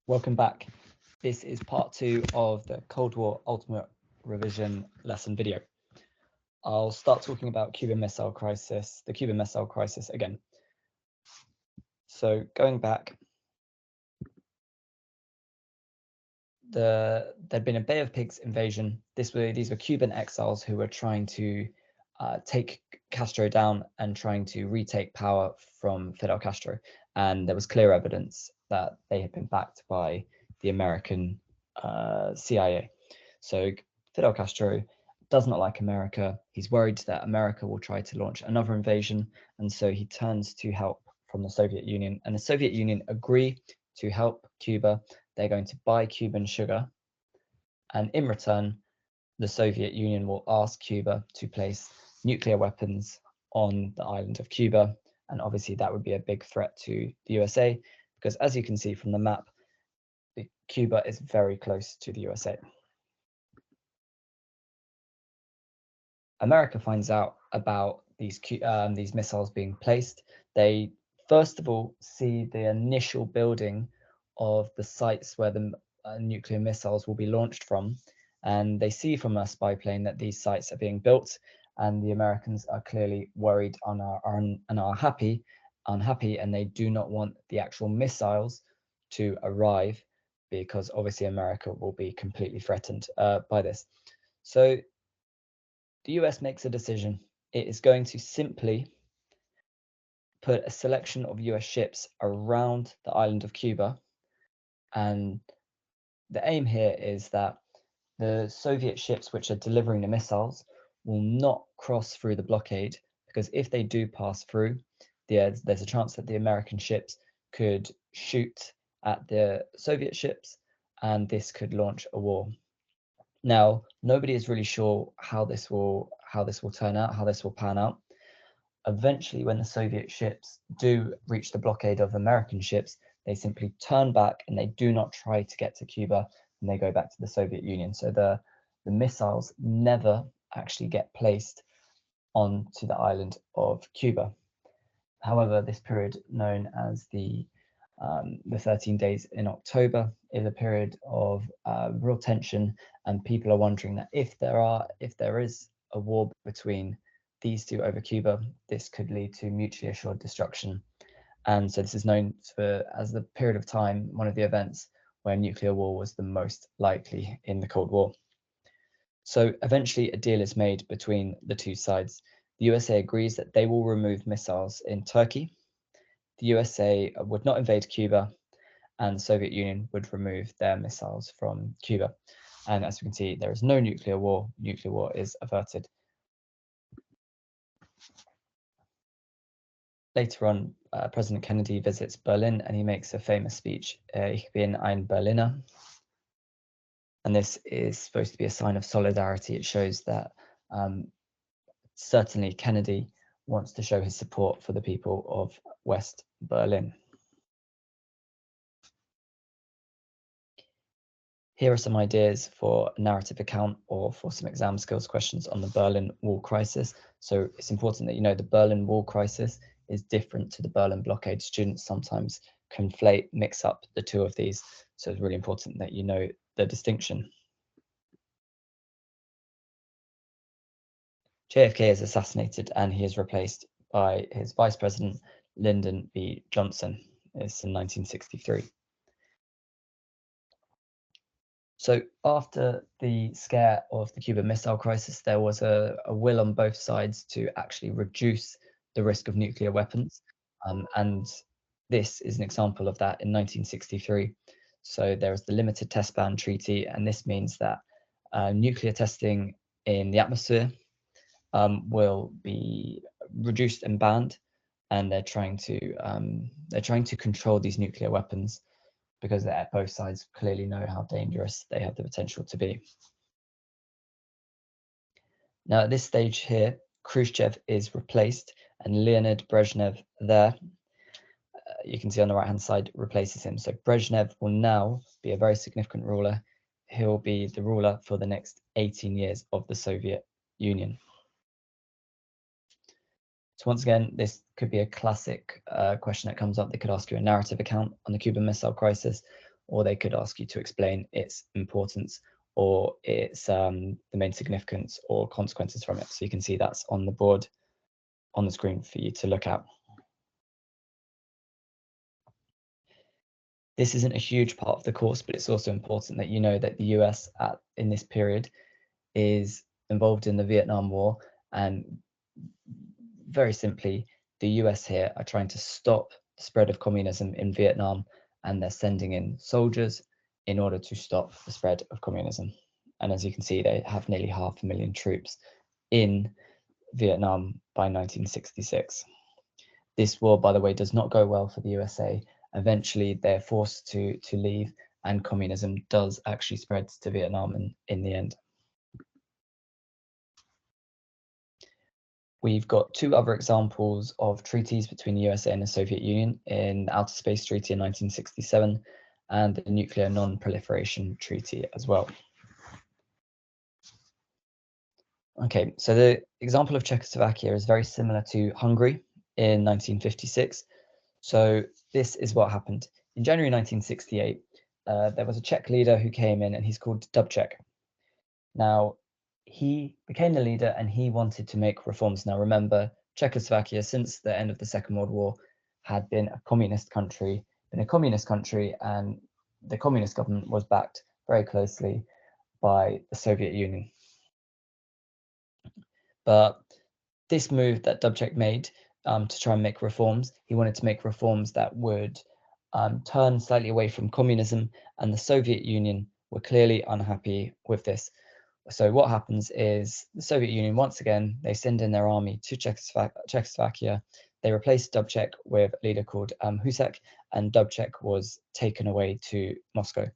Welcome back. This is part 2 of the Cold War Ultimate Revision lesson video. I'll start talking about Cuban Missile Crisis, the Cuban Missile Crisis again. So going back, there'd been a Bay of Pigs invasion. These were Cuban exiles who were trying to take Castro down and trying to retake power from Fidel Castro. And there was clear evidence that they had been backed by the American CIA. So Fidel Castro does not like America. He's worried that America will try to launch another invasion. And so he turns to help from the Soviet Union. And the Soviet Union agree to help Cuba. They're going to buy Cuban sugar. And in return, the Soviet Union will ask Cuba to place nuclear weapons on the island of Cuba. And obviously that would be a big threat to the USA, because as you can see from the map, Cuba is very close to the USA. America finds out about these missiles being placed. They first of all see the initial building of the sites where the nuclear missiles will be launched from, and they see from a spy plane that these sites are being built, and the Americans are clearly worried and are unhappy, and they do not want the actual missiles to arrive, because obviously America will be completely threatened by this. So the US makes a decision. It is going to simply put a selection of US ships around the island of Cuba, and the aim here is that the Soviet ships which are delivering the missiles will not cross through the blockade, because if they do pass through, there's a chance that the American ships could shoot at the Soviet ships, and this could launch a war. Now, nobody is really sure how this will turn out, how this will pan out. Eventually, when the Soviet ships do reach the blockade of American ships, they simply turn back and they do not try to get to Cuba, and they go back to the Soviet Union. So the missiles never actually get placed onto the island of Cuba. However, this period known as the 13 days in October is a period of real tension, and people are wondering that if there is a war between these two over Cuba, this could lead to mutually assured destruction. And so this is known as the period of time, one of the events where nuclear war was the most likely in the Cold War. So eventually a deal is made between the two sides. The USA agrees that they will remove missiles in Turkey. The USA would not invade Cuba, and the Soviet Union would remove their missiles from Cuba. And as we can see, there is no nuclear war. Nuclear war is averted. Later on, President Kennedy visits Berlin and he makes a famous speech, Ich bin ein Berliner. And this is supposed to be a sign of solidarity. It shows that certainly Kennedy wants to show his support for the people of West Berlin. Here are some ideas for a narrative account or for some exam skills questions on the Berlin Wall crisis. So it's important that you know the Berlin Wall crisis is different to the Berlin blockade. Students sometimes mix up the two of these. So it's really important that you know the distinction. JFK is assassinated and he is replaced by his vice president, Lyndon B. Johnson. It's in 1963. So after the scare of the Cuban Missile Crisis, there was a will on both sides to actually reduce the risk of nuclear weapons. And this is an example of that in 1963. So there was the Limited Test Ban Treaty, and this means that nuclear testing in the atmosphere will be reduced and banned, and they're trying to control these nuclear weapons, because both sides clearly know how dangerous they have the potential to be. Now, at this stage here, Khrushchev is replaced, and Leonid Brezhnev there, you can see on the right-hand side, replaces him. So Brezhnev will now be a very significant ruler. He'll be the ruler for the next 18 years of the Soviet Union. So once again, this could be a classic question that comes up. They could ask you a narrative account on the Cuban Missile Crisis, or they could ask you to explain its importance or its the main significance or consequences from it. So you can see that's on the board on the screen for you to look at. This isn't a huge part of the course, but it's also important that you know that the US in this period is involved in the Vietnam War, and very simply, the US here are trying to stop the spread of communism in Vietnam, and they're sending in soldiers in order to stop the spread of communism. And as you can see, they have nearly 500,000 troops in Vietnam by 1966. This war, by the way, does not go well for the USA. Eventually, they're forced to leave, and communism does actually spread to Vietnam in the end. We've got two other examples of treaties between the USA and the Soviet Union in the Outer Space Treaty in 1967 and the Nuclear Non-Proliferation Treaty as well. Okay, so the example of Czechoslovakia is very similar to Hungary in 1956. So this is what happened. In January 1968, there was a Czech leader who came in, and he's called Dubček. Now, he became the leader and he wanted to make reforms. Now, remember, Czechoslovakia, since the end of the Second World War, had been a communist country, and the communist government was backed very closely by the Soviet Union. But this move that Dubček made to try and make reforms, he wanted to make reforms that would turn slightly away from communism, and the Soviet Union were clearly unhappy with this. So what happens is the Soviet Union, once again, they send in their army to Czechoslovakia. They replaced Dubček with a leader called Husek, and Dubček was taken away to Moscow.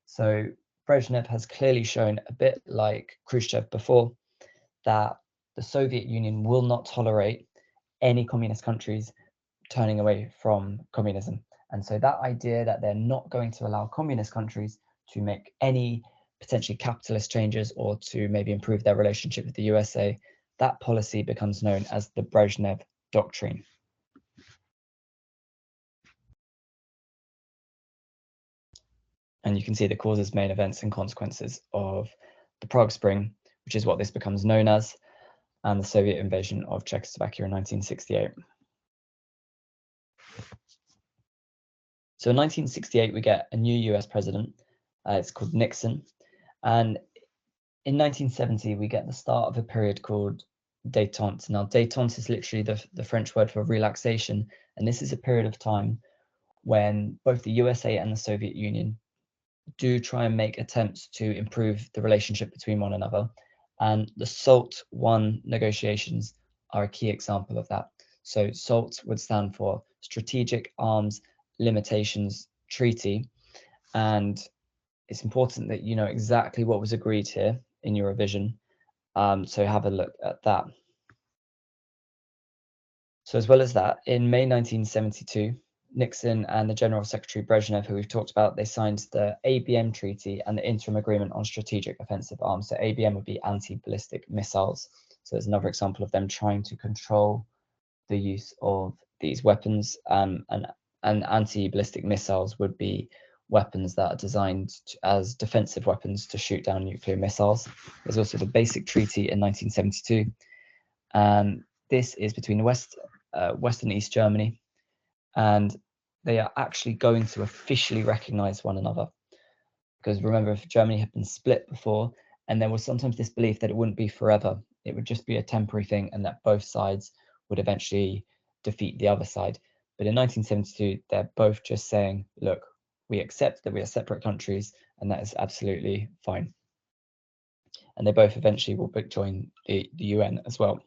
So Brezhnev has clearly shown, a bit like Khrushchev before, that the Soviet Union will not tolerate any communist countries turning away from communism. And so that idea that they're not going to allow communist countries to make any potentially capitalist changes or to maybe improve their relationship with the USA, that policy becomes known as the Brezhnev Doctrine. And you can see the causes, main events, and consequences of the Prague Spring, which is what this becomes known as, and the Soviet invasion of Czechoslovakia in 1968. So in 1968, we get a new US president. It's called Nixon. And in 1970, we get the start of a period called détente. Now, détente is literally the French word for relaxation. And this is a period of time when both the USA and the Soviet Union do try and make attempts to improve the relationship between one another. And the SALT I negotiations are a key example of that. So SALT would stand for Strategic Arms Limitations Treaty. And it's important that you know exactly what was agreed here in your revision. So have a look at that. So as well as that, in May 1972, Nixon and the General Secretary Brezhnev, who we've talked about, they signed the ABM Treaty and the Interim Agreement on Strategic Offensive Arms. So ABM would be anti-ballistic missiles. So there's another example of them trying to control the use of these weapons. And anti-ballistic missiles would be weapons that are designed as defensive weapons to shoot down nuclear missiles. There's also the Basic Treaty in 1972. And this is between West and East Germany, and they are actually going to officially recognize one another. Because remember, if Germany had been split before, and there was sometimes this belief that it wouldn't be forever, it would just be a temporary thing, and that both sides would eventually defeat the other side. But in 1972, they're both just saying, look, we accept that we are separate countries, and that is absolutely fine. And they both eventually will join the UN as well.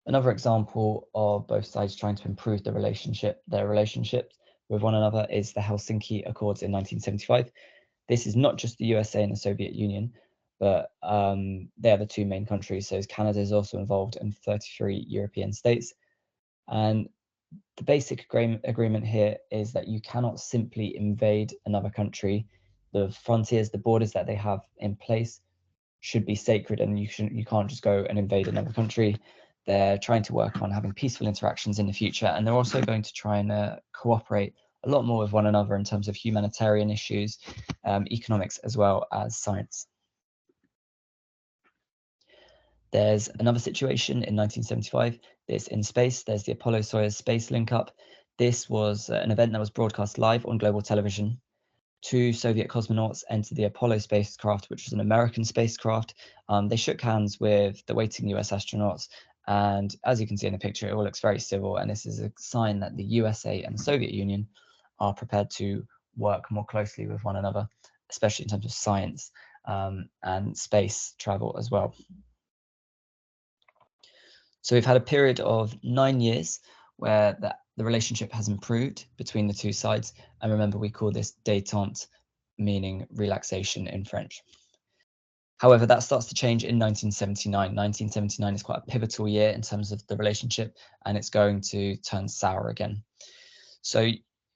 Another example of both sides trying to improve their relationships with one another is the Helsinki Accords in 1975. This is not just the USA and the Soviet Union, but they are the two main countries. So Canada is also involved, in 33 European states. And the basic agreement here is that you cannot simply invade another country. The frontiers, the borders that they have in place should be sacred, and you can't just go and invade another country. They're trying to work on having peaceful interactions in the future, and they're also going to try and cooperate a lot more with one another in terms of humanitarian issues, economics, as well as science. There's another situation in 1975. This in space. There's the Apollo-Soyuz space link-up. This was an event that was broadcast live on global television. 2 Soviet cosmonauts entered the Apollo spacecraft, which was an American spacecraft. They shook hands with the waiting US astronauts. And as you can see in the picture, it all looks very civil. And this is a sign that the USA and the Soviet Union are prepared to work more closely with one another, especially in terms of science and space travel as well. So we've had a period of 9 years where the relationship has improved between the two sides. And remember, we call this détente, meaning relaxation in French. However, that starts to change in 1979. 1979 is quite a pivotal year in terms of the relationship, and it's going to turn sour again. So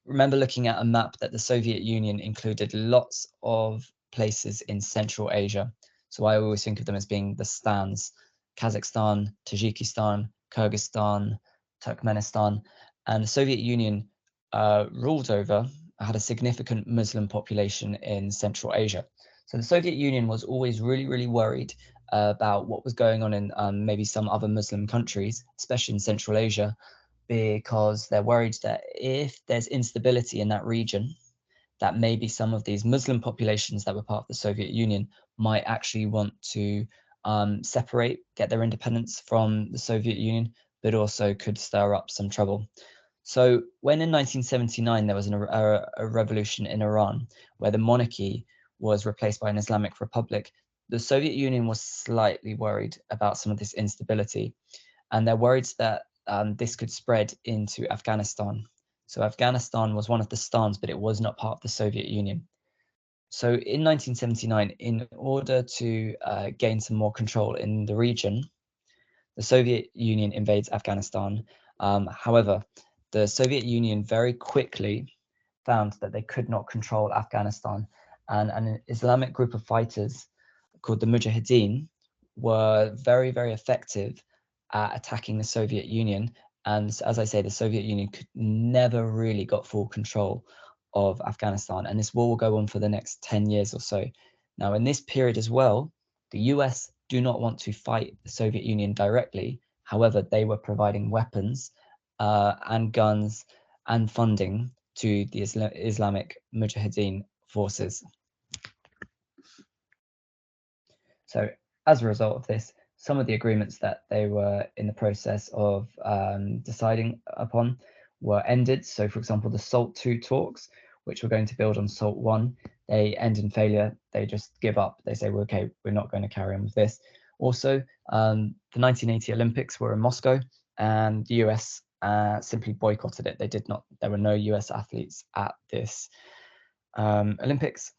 remember looking at a map that the Soviet Union included lots of places in Central Asia. So I always think of them as being the stans: Kazakhstan, Tajikistan, Kyrgyzstan, Turkmenistan. And the Soviet Union had a significant Muslim population in Central Asia. So the Soviet Union was always really, really worried about what was going on in maybe some other Muslim countries, especially in Central Asia, because they're worried that if there's instability in that region, that maybe some of these Muslim populations that were part of the Soviet Union might actually want to separate, get their independence from the Soviet Union, but also could stir up some trouble. So when in 1979 there was a revolution in Iran where the monarchy was replaced by an Islamic republic, the Soviet Union was slightly worried about some of this instability. And they're worried that this could spread into Afghanistan. So Afghanistan was one of the stans, but it was not part of the Soviet Union. So in 1979, in order to gain some more control in the region, the Soviet Union invades Afghanistan. However, the Soviet Union very quickly found that they could not control Afghanistan, and an Islamic group of fighters called the Mujahideen were very, very effective at attacking the Soviet Union. And as I say, the Soviet Union could never really got full control of Afghanistan. And this war will go on for the next 10 years or so. Now, in this period as well, the US do not want to fight the Soviet Union directly. However, they were providing weapons and guns and funding to the Islamic Mujahideen forces. So as a result of this, some of the agreements that they were in the process of deciding upon were ended. So for example, the SALT II talks, which were going to build on SALT I, they end in failure. They just give up. They say, well, okay, we're not going to carry on with this. Also, the 1980 Olympics were in Moscow, and the US simply boycotted it. There were no US athletes at this Olympics.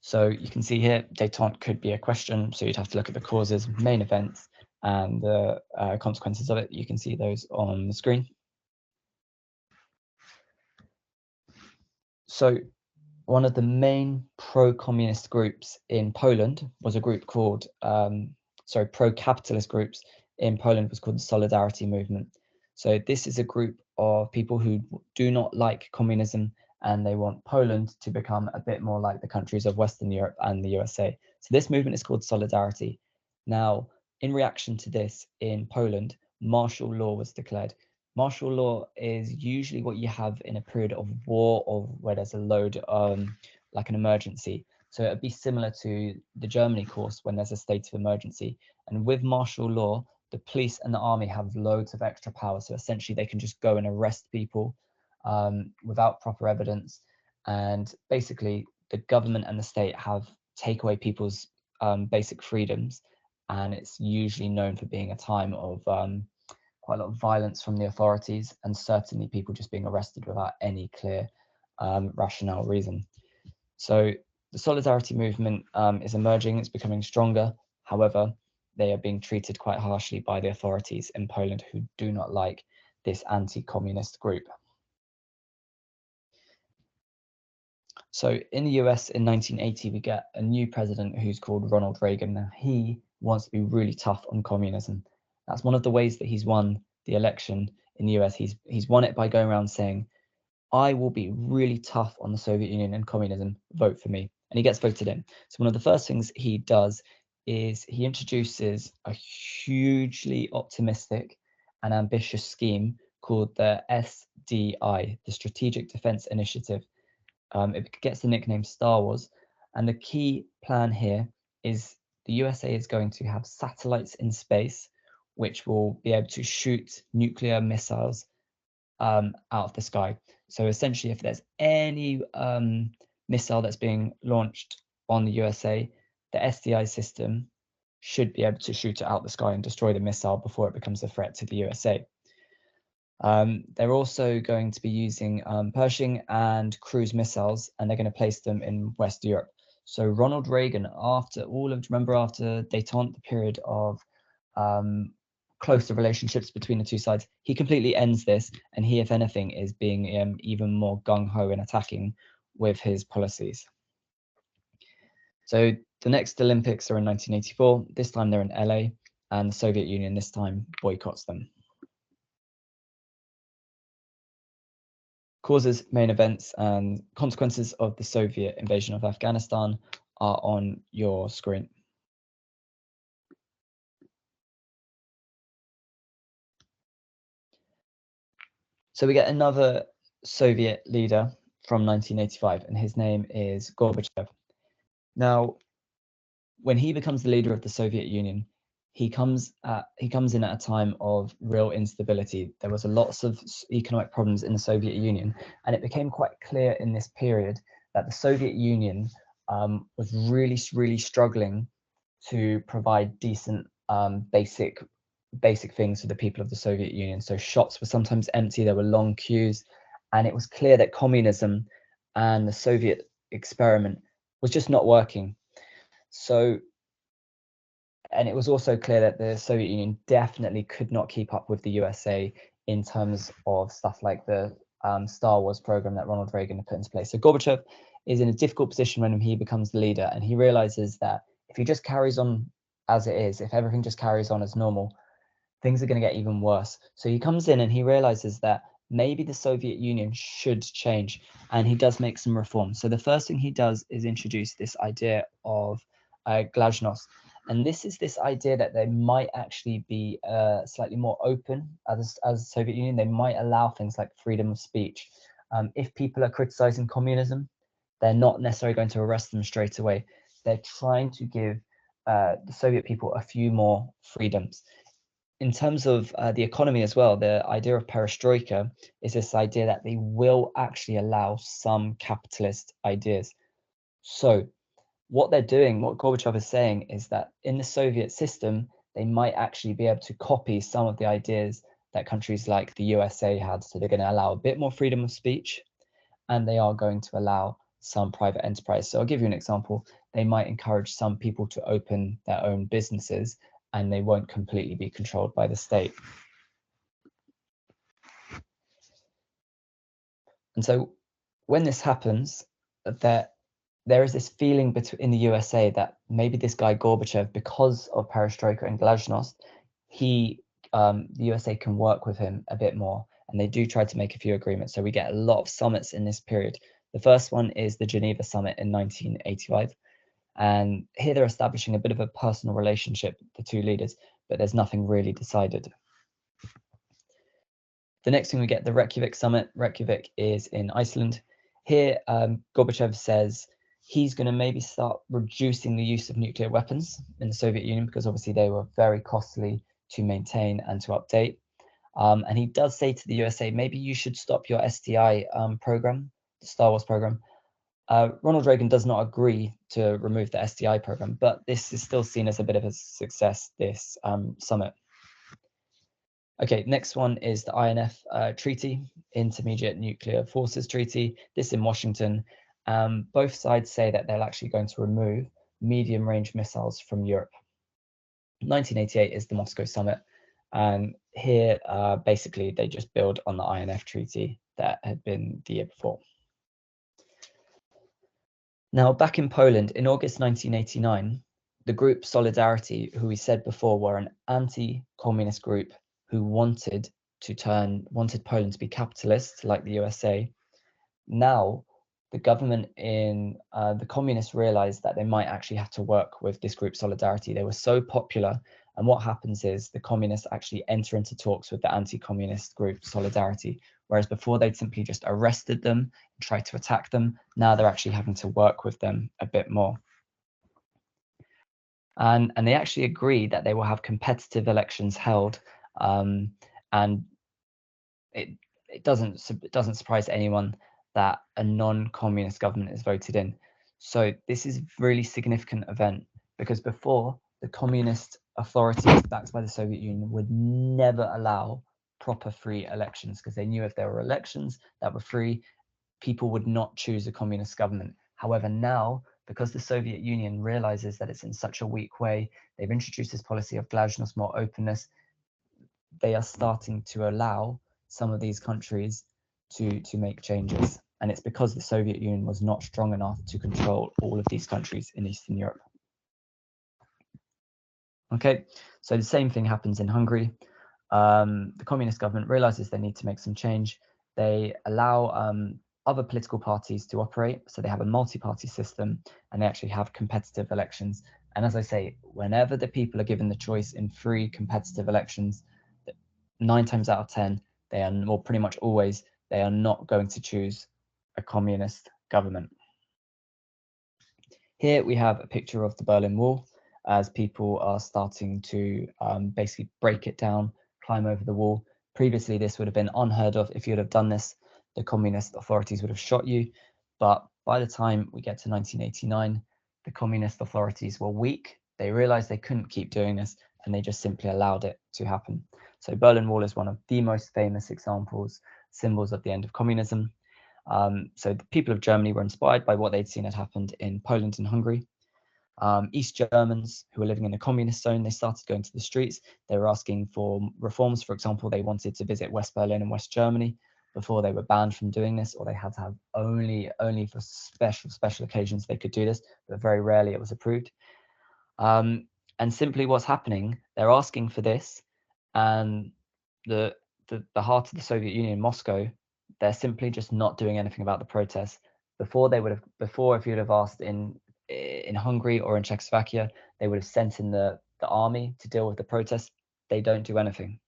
So you can see here, détente could be a question. So you'd have to look at the causes, main events, and the consequences of it. You can see those on the screen. So one of the main pro-communist groups in Poland was a group called, pro-capitalist groups in Poland was called the Solidarity Movement. So this is a group of people who do not like communism, and they want Poland to become a bit more like the countries of Western Europe and the USA. So this movement is called Solidarity. Now, in reaction to this, in Poland, martial law was declared. Martial law is usually what you have in a period of war or where there's a load, like an emergency. So it'd be similar to the Germany course when there's a state of emergency. And with martial law, the police and the army have loads of extra power. So essentially they can just go and arrest people without proper evidence. And basically the government and the state have take away people's basic freedoms. And it's usually known for being a time of quite a lot of violence from the authorities, and certainly people just being arrested without any clear rationale reason. So the Solidarity movement is emerging, it's becoming stronger. However, they are being treated quite harshly by the authorities in Poland, who do not like this anti-communist group. So in the US in 1980, we get a new president who's called Ronald Reagan. Now, he wants to be really tough on communism. That's one of the ways that he's won the election in the US. He's won it by going around saying, I will be really tough on the Soviet Union and communism, vote for me. And he gets voted in. So one of the first things he does is he introduces a hugely optimistic and ambitious scheme called the SDI, the Strategic Defense Initiative. It gets the nickname Star Wars. And the key plan here is the USA is going to have satellites in space, which will be able to shoot nuclear missiles out of the sky. So essentially, if there's any missile that's being launched on the USA, the SDI system should be able to shoot it out the sky and destroy the missile before it becomes a threat to the USA. They're also going to be using Pershing and cruise missiles, and they're going to place them in West Europe. So Ronald Reagan, after détente, the period of closer relationships between the two sides, he completely ends this, and he, if anything, is being even more gung-ho in attacking with his policies. So the next Olympics are in 1984. This time they're in LA, and the Soviet Union this time boycotts them. Causes, main events, and consequences of the Soviet invasion of Afghanistan are on your screen. So we get another Soviet leader from 1985, and his name is Gorbachev. Now, when he becomes the leader of the Soviet Union, he comes in at a time of real instability. There was lots of economic problems in the Soviet Union, and it became quite clear in this period that the Soviet Union was really struggling to provide decent basic things for the people of the Soviet Union. So shops were sometimes empty, there were long queues, and it was clear that communism and the Soviet experiment was just not working. So, and it was also clear that the Soviet Union definitely could not keep up with the USA in terms of stuff like the Star Wars program that Ronald Reagan had put into place. So Gorbachev is in a difficult position when he becomes the leader, and he realizes that if he just carries on as it is, if everything just carries on as normal, things are going to get even worse. So he comes in and he realizes that maybe the Soviet Union should change, and he does make some reforms. So the first thing he does is introduce this idea of glasnost. And this is this idea that they might actually be slightly more open as the Soviet Union. They might allow things like freedom of speech. If people are criticizing communism, they're not necessarily going to arrest them straight away. They're trying to give the Soviet people a few more freedoms. In terms of the economy as well, the idea of perestroika is this idea that they will actually allow some capitalist ideas. So what they're doing, what Gorbachev is saying, is that in the Soviet system, they might actually be able to copy some of the ideas that countries like the USA had. So they're going to allow a bit more freedom of speech, and they are going to allow some private enterprise. So I'll give you an example. They might encourage some people to open their own businesses, and they won't completely be controlled by the state. And so when this happens, there is this feeling in the USA that maybe this guy Gorbachev, because of perestroika and glasnost, the USA can work with him a bit more, and they do try to make a few agreements. So we get a lot of summits in this period. The first one is the Geneva Summit in 1985. And here they're establishing a bit of a personal relationship, the two leaders, but there's nothing really decided. The next thing we get, the Reykjavik Summit. Reykjavik is in Iceland. Here, Gorbachev says he's going to maybe start reducing the use of nuclear weapons in the Soviet Union, because obviously they were very costly to maintain and to update. And he does say to the USA, maybe you should stop your SDI program, the Star Wars program. Ronald Reagan does not agree to remove the SDI program, but this is still seen as a bit of a success, this summit. Okay, next one is the INF Treaty, Intermediate Nuclear Forces Treaty. This in Washington. Both sides say that they're actually going to remove medium-range missiles from Europe. 1988 is the Moscow Summit, and here basically they just build on the INF Treaty that had been the year before. Now, back in Poland, in August 1989, the group Solidarity, who we said before were an anti-communist group who wanted Poland to be capitalist like the USA, Now, the government in the communists realized that they might actually have to work with this group Solidarity. They were so popular. And what happens is the communists actually enter into talks with the anti-communist group Solidarity, whereas before they'd simply just arrested them and tried to attack them. Now they're actually having to work with them a bit more. And they actually agree that they will have competitive elections held, and it doesn't surprise anyone that a non-communist government is voted in. So this is a really significant event, because before, the communist authorities backed by the Soviet Union would never allow proper free elections, because they knew if there were elections that were free, people would not choose a communist government. However, now, because the Soviet Union realizes that it's in such a weak way, they've introduced this policy of glasnost, more openness. They are starting to allow some of these countries to make changes. And it's because the Soviet Union was not strong enough to control all of these countries in Eastern Europe. Okay, so the same thing happens in Hungary. The communist government realizes they need to make some change. They allow other political parties to operate. So they have a multi-party system, and they actually have competitive elections. And as I say, whenever the people are given the choice in free competitive elections, 9 times out of 10, they are, or pretty much always, they are not going to choose a communist government. Here we have a picture of the Berlin Wall, as people are starting to basically break it down, climb over the wall. Previously, this would have been unheard of. If you'd have done this, the communist authorities would have shot you. But by the time we get to 1989, the communist authorities were weak. They realized they couldn't keep doing this, and they just simply allowed it to happen. So Berlin Wall is one of the most famous examples, symbols of the end of communism. So the people of Germany were inspired by what they'd seen had happened in Poland and Hungary. East Germans who were living in the communist zone, they started going to the streets. They were asking for reforms. For example, they wanted to visit West Berlin and West Germany. Before, they were banned from doing this, or they had to have only for special occasions they could do this, but very rarely it was approved. And simply what's happening, they're asking for this, and the heart of the Soviet Union, Moscow, they're simply just not doing anything about the protests. Before, if you'd have asked in Hungary or in Czechoslovakia, they would have sent in the army to deal with the protests. They don't do anything.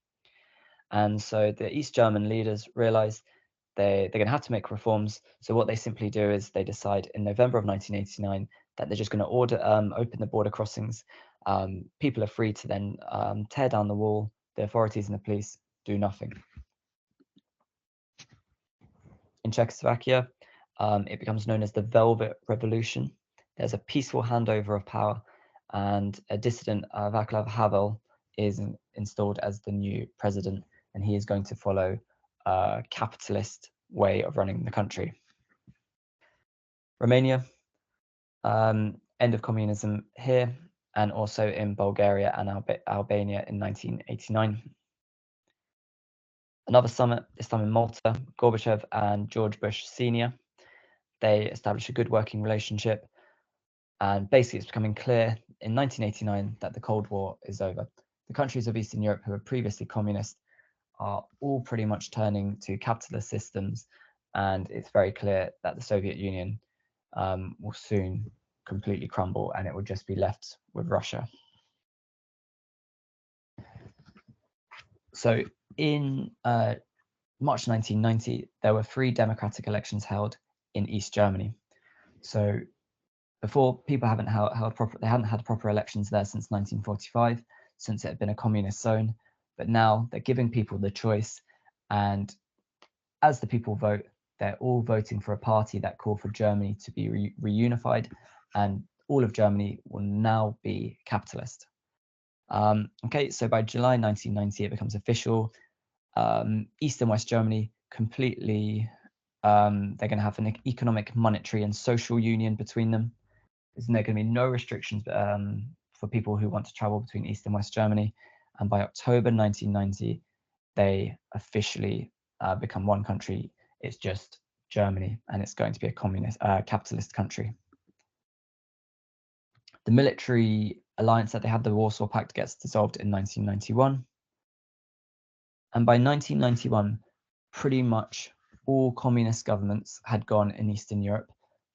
And so the East German leaders realize they're going to have to make reforms. So what they simply do is they decide in November of 1989 that they're just going to open the border crossings. People are free to then tear down the wall. The authorities and the police do nothing. In Czechoslovakia, it becomes known as the Velvet Revolution. There's a peaceful handover of power, and a dissident, Václav Havel, is installed as the new president, and he is going to follow a capitalist way of running the country. Romania, end of communism here, and also in Bulgaria and Albania in 1989. Another summit, this time in Malta, Gorbachev and George Bush Sr. They established a good working relationship, and basically it's becoming clear in 1989 that the Cold War is over. The countries of Eastern Europe who were previously communist are all pretty much turning to capitalist systems, and it's very clear that the Soviet Union will soon completely crumble, and it will just be left with Russia. So in March 1990, there were 3 democratic elections held in East Germany. So before, people hadn't had proper elections there since 1945, since it had been a communist zone. But now they're giving people the choice, and as the people vote, they're all voting for a party that called for Germany to be reunified, and all of Germany will now be capitalist. Okay, so by July 1990, it becomes official. East and West Germany completely, they're going to have an economic, monetary, and social union between them. There's going to be no restrictions for people who want to travel between East and West Germany. And by October 1990, they officially become one country. It's just Germany, and it's going to be a communist, capitalist country. The military alliance that they had, the Warsaw Pact, gets dissolved in 1991. And by 1991, pretty much all communist governments had gone in Eastern Europe.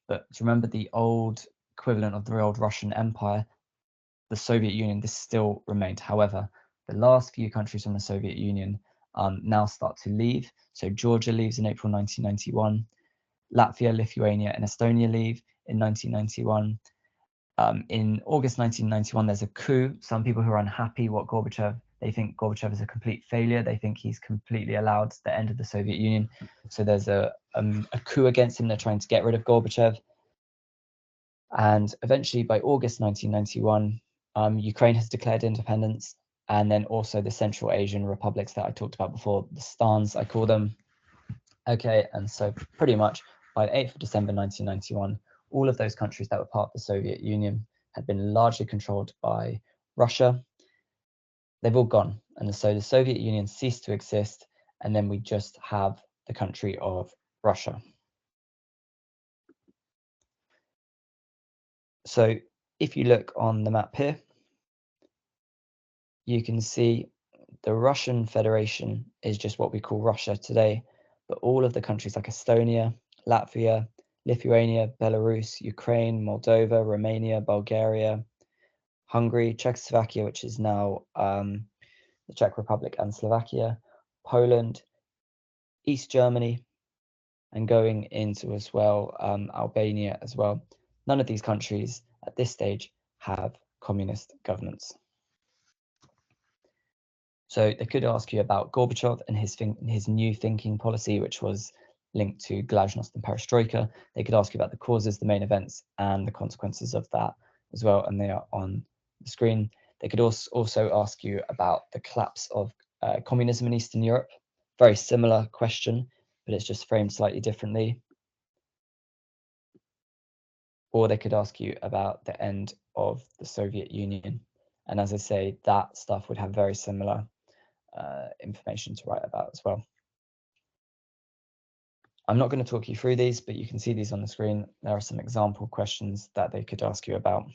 But do you remember the old equivalent of the old Russian Empire, the Soviet Union? This still remained. However, the last few countries from the Soviet Union now start to leave. So Georgia leaves in April 1991. Latvia, Lithuania, and Estonia leave in 1991. In August 1991, there's a coup. Some people who are unhappy what Gorbachev, they think Gorbachev is a complete failure. They think he's completely allowed the end of the Soviet Union. So there's a coup against him. They're trying to get rid of Gorbachev. And eventually, by August 1991, Ukraine has declared independence. And then also the Central Asian republics that I talked about before, the stans, I call them. Okay, and so pretty much by the 8th of December 1991, all of those countries that were part of the Soviet Union had been largely controlled by Russia. They've all gone. And so the Soviet Union ceased to exist, and then we just have the country of Russia. So if you look on the map here, you can see the Russian Federation is just what we call Russia today, but all of the countries like Estonia, Latvia, Lithuania, Belarus, Ukraine, Moldova, Romania, Bulgaria, Hungary, Czechoslovakia, which is now the Czech Republic and Slovakia, Poland, East Germany, and going into as well Albania as well. None of these countries at this stage have communist governments. So they could ask you about Gorbachev and his new thinking policy, which was linked to glasnost and perestroika. They could ask you about the causes, the main events, and the consequences of that as well, and they are on the screen. They could also ask you about the collapse of communism in Eastern Europe. Very similar question, but it's just framed slightly differently. Or they could ask you about the end of the Soviet Union. And as I say, that stuff would have very similar information to write about as well. I'm not going to talk you through these, but you can see these on the screen. There are some example questions that they could ask you about.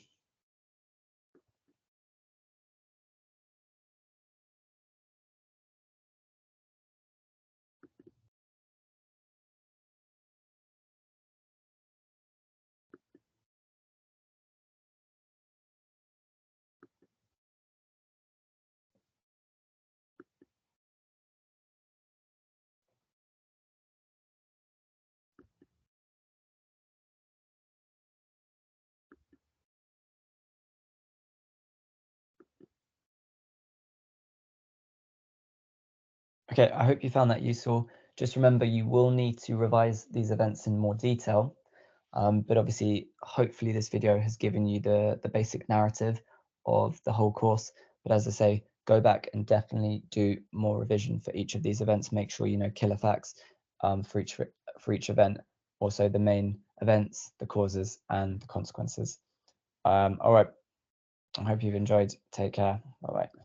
Okay, I hope you found that useful. Just remember, you will need to revise these events in more detail. But obviously, hopefully this video has given you the basic narrative of the whole course. But as I say, go back and definitely do more revision for each of these events. Make sure you know killer facts for each event, also the main events, the causes, and the consequences. All right, I hope you've enjoyed. Take care. Bye-bye.